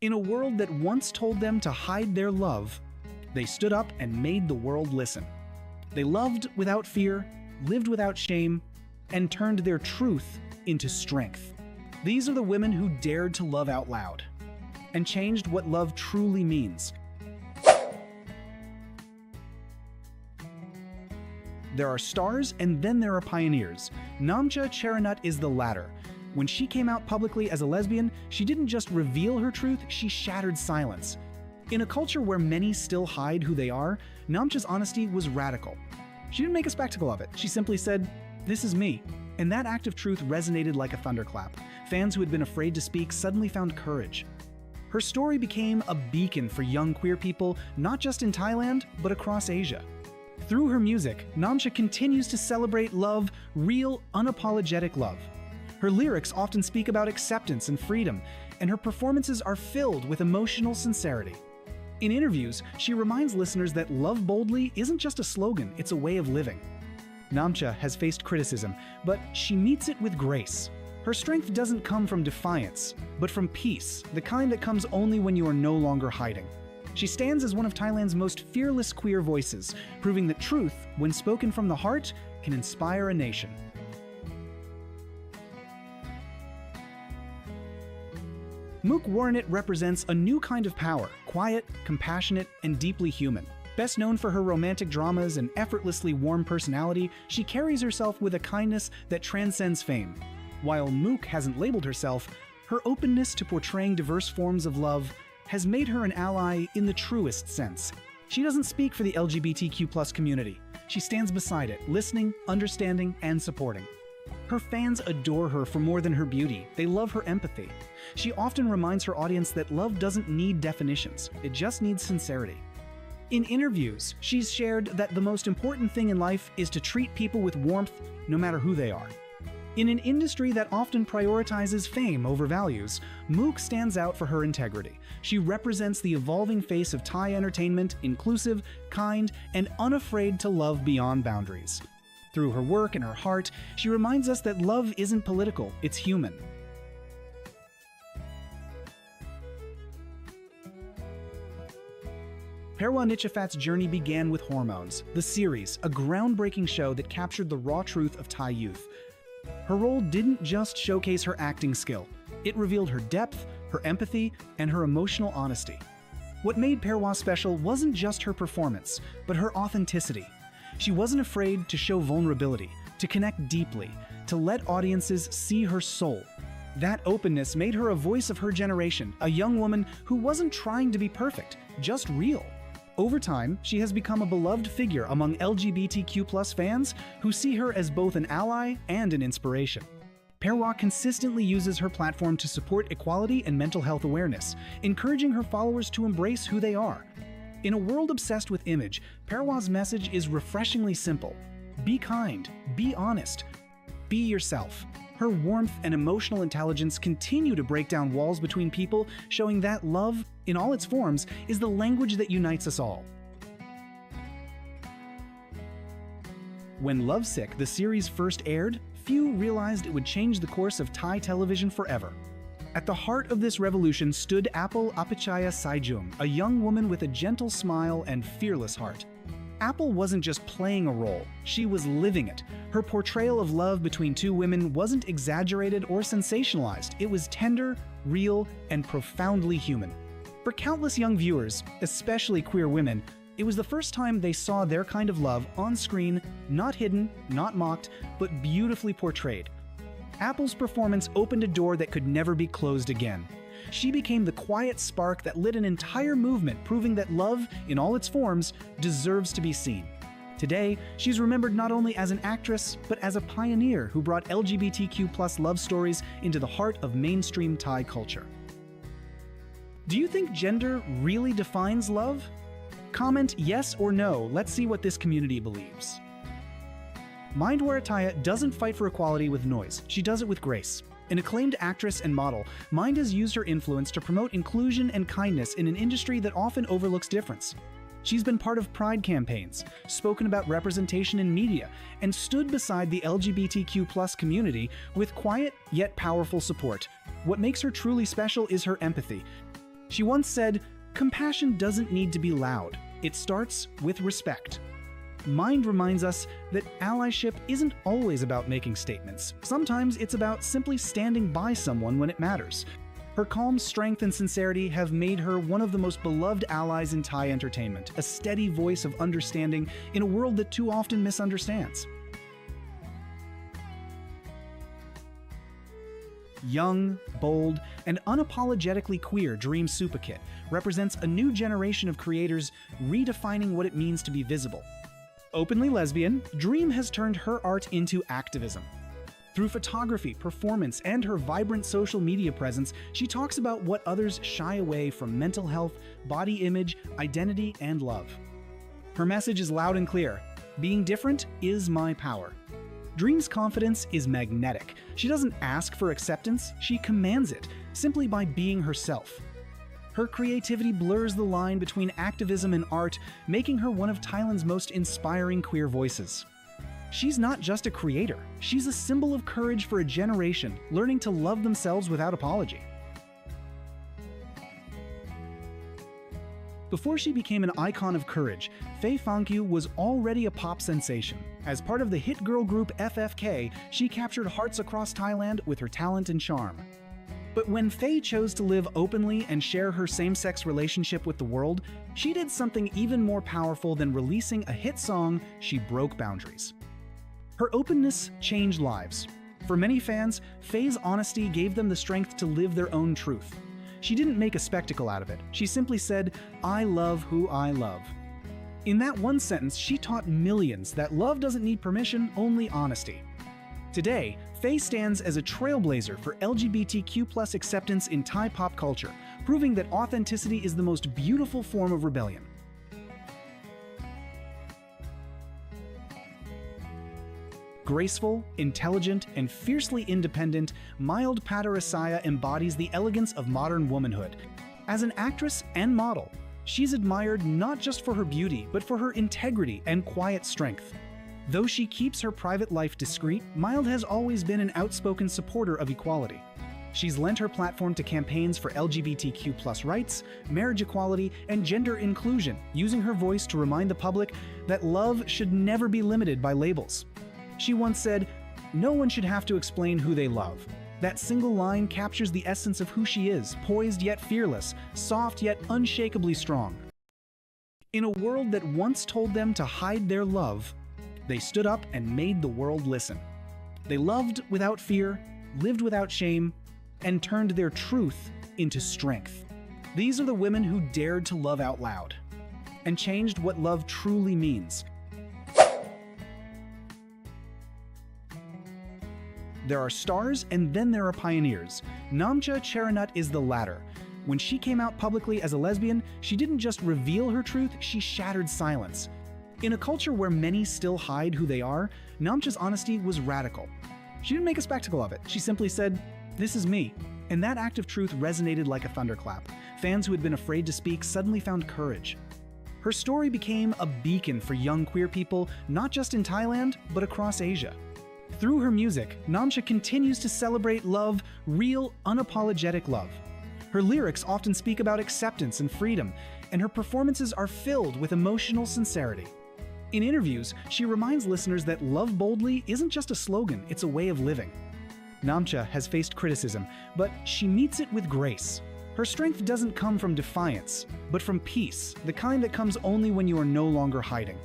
In a world that once told them to hide their love, they stood up and made the world listen. They loved without fear, lived without shame, and turned their truth into strength. These are the women who dared to love out loud and changed what love truly means. There are stars and then there are pioneers. Namcha Charanut is the latter. When she came out publicly as a lesbian, she didn't just reveal her truth, she shattered silence. In a culture where many still hide who they are, Namcha's honesty was radical. She didn't make a spectacle of it. She simply said, "This is me." And that act of truth resonated like a thunderclap. Fans who had been afraid to speak suddenly found courage. Her story became a beacon for young queer people, not just in Thailand, but across Asia. Through her music, Namcha continues to celebrate love, real, unapologetic love. Her lyrics often speak about acceptance and freedom, and her performances are filled with emotional sincerity. In interviews, she reminds listeners that love boldly isn't just a slogan, it's a way of living. Namcha has faced criticism, but she meets it with grace. Her strength doesn't come from defiance, but from peace, the kind that comes only when you are no longer hiding. She stands as one of Thailand's most fearless queer voices, proving that truth, when spoken from the heart, can inspire a nation. Mook Warrenit represents a new kind of power, quiet, compassionate, and deeply human. Best known for her romantic dramas and effortlessly warm personality, she carries herself with a kindness that transcends fame. While Mook hasn't labeled herself, her openness to portraying diverse forms of love has made her an ally in the truest sense. She doesn't speak for the LGBTQ+ community. She stands beside it, listening, understanding, and supporting. Her fans adore her for more than her beauty. They love her empathy. She often reminds her audience that love doesn't need definitions, it just needs sincerity. In interviews, she's shared that the most important thing in life is to treat people with warmth, no matter who they are. In an industry that often prioritizes fame over values, Mook stands out for her integrity. She represents the evolving face of Thai entertainment, inclusive, kind, and unafraid to love beyond boundaries. Through her work and her heart, she reminds us that love isn't political, it's human. Perwa Nichafat's journey began with Hormones, the series, a groundbreaking show that captured the raw truth of Thai youth. Her role didn't just showcase her acting skill, it revealed her depth, her empathy, and her emotional honesty. What made Perwa special wasn't just her performance, but her authenticity. She wasn't afraid to show vulnerability, to connect deeply, to let audiences see her soul. That openness made her a voice of her generation, a young woman who wasn't trying to be perfect, just real. Over time, she has become a beloved figure among LGBTQ+ fans who see her as both an ally and an inspiration. Perwa consistently uses her platform to support equality and mental health awareness, encouraging her followers to embrace who they are. In a world obsessed with image, Perwa's message is refreshingly simple. Be kind, be honest, be yourself. Her warmth and emotional intelligence continue to break down walls between people, showing that love, in all its forms, is the language that unites us all. When Lovesick, the series first aired, few realized it would change the course of Thai television forever. At the heart of this revolution stood Apple Apichaya Saijum, a young woman with a gentle smile and fearless heart. Apple wasn't just playing a role, she was living it. Her portrayal of love between two women wasn't exaggerated or sensationalized. It was tender, real, and profoundly human. For countless young viewers, especially queer women, it was the first time they saw their kind of love on screen, not hidden, not mocked, but beautifully portrayed. Apple's performance opened a door that could never be closed again. She became the quiet spark that lit an entire movement, proving that love, in all its forms, deserves to be seen. Today, she's remembered not only as an actress, but as a pioneer who brought LGBTQ+ love stories into the heart of mainstream Thai culture. Do you think gender really defines love? Comment yes or no. Let's see what this community believes. Mindwarataya doesn't fight for equality with noise. She does it with grace. An acclaimed actress and model, Mind has used her influence to promote inclusion and kindness in an industry that often overlooks difference. She's been part of pride campaigns, spoken about representation in media, and stood beside the LGBTQ+ community with quiet yet powerful support. What makes her truly special is her empathy. She once said, "Compassion doesn't need to be loud. It starts with respect." Mind reminds us that allyship isn't always about making statements. Sometimes it's about simply standing by someone when it matters. Her calm strength and sincerity have made her one of the most beloved allies in Thai entertainment, a steady voice of understanding in a world that too often misunderstands. Young, bold, and unapologetically queer Dream Supakit represents a new generation of creators redefining what it means to be visible. Openly lesbian, Dream has turned her art into activism. Through photography, performance, and her vibrant social media presence, she talks about what others shy away from: mental health, body image, identity, and love. Her message is loud and clear: being different is my power. Dream's confidence is magnetic. She doesn't ask for acceptance, she commands it, simply by being herself. Her creativity blurs the line between activism and art, making her one of Thailand's most inspiring queer voices. She's not just a creator, she's a symbol of courage for a generation, learning to love themselves without apology. Before she became an icon of courage, Faye Fangkyu was already a pop sensation. As part of the hit girl group FFK, she captured hearts across Thailand with her talent and charm. But when Faye chose to live openly and share her same-sex relationship with the world, she did something even more powerful than releasing a hit song. She broke boundaries. Her openness changed lives. For many fans, Faye's honesty gave them the strength to live their own truth. She didn't make a spectacle out of it. She simply said, "I love who I love." In that one sentence, she taught millions that love doesn't need permission, only honesty. Today, Faye stands as a trailblazer for LGBTQ+ acceptance in Thai pop culture, proving that authenticity is the most beautiful form of rebellion. Graceful, intelligent, and fiercely independent, Mild Patarasaya embodies the elegance of modern womanhood. As an actress and model, she's admired not just for her beauty, but for her integrity and quiet strength. Though she keeps her private life discreet, Mild has always been an outspoken supporter of equality. She's lent her platform to campaigns for LGBTQ+ rights, marriage equality, and gender inclusion, using her voice to remind the public that love should never be limited by labels. She once said, "No one should have to explain who they love." That single line captures the essence of who she is, poised yet fearless, soft yet unshakably strong. In a world that once told them to hide their love, they stood up and made the world listen. They loved without fear, lived without shame, and turned their truth into strength. These are the women who dared to love out loud and changed what love truly means. There are stars and then there are pioneers. Namcha Charanut is the latter. When she came out publicly as a lesbian, she didn't just reveal her truth, she shattered silence. In a culture where many still hide who they are, Namcha's honesty was radical. She didn't make a spectacle of it. She simply said, "This is me." And that act of truth resonated like a thunderclap. Fans who had been afraid to speak suddenly found courage. Her story became a beacon for young queer people, not just in Thailand, but across Asia. Through her music, Namcha continues to celebrate love, real, unapologetic love. Her lyrics often speak about acceptance and freedom, and her performances are filled with emotional sincerity. In interviews, she reminds listeners that love boldly isn't just a slogan, it's a way of living. Namcha has faced criticism, but she meets it with grace. Her strength doesn't come from defiance, but from peace, the kind that comes only when you are no longer hiding.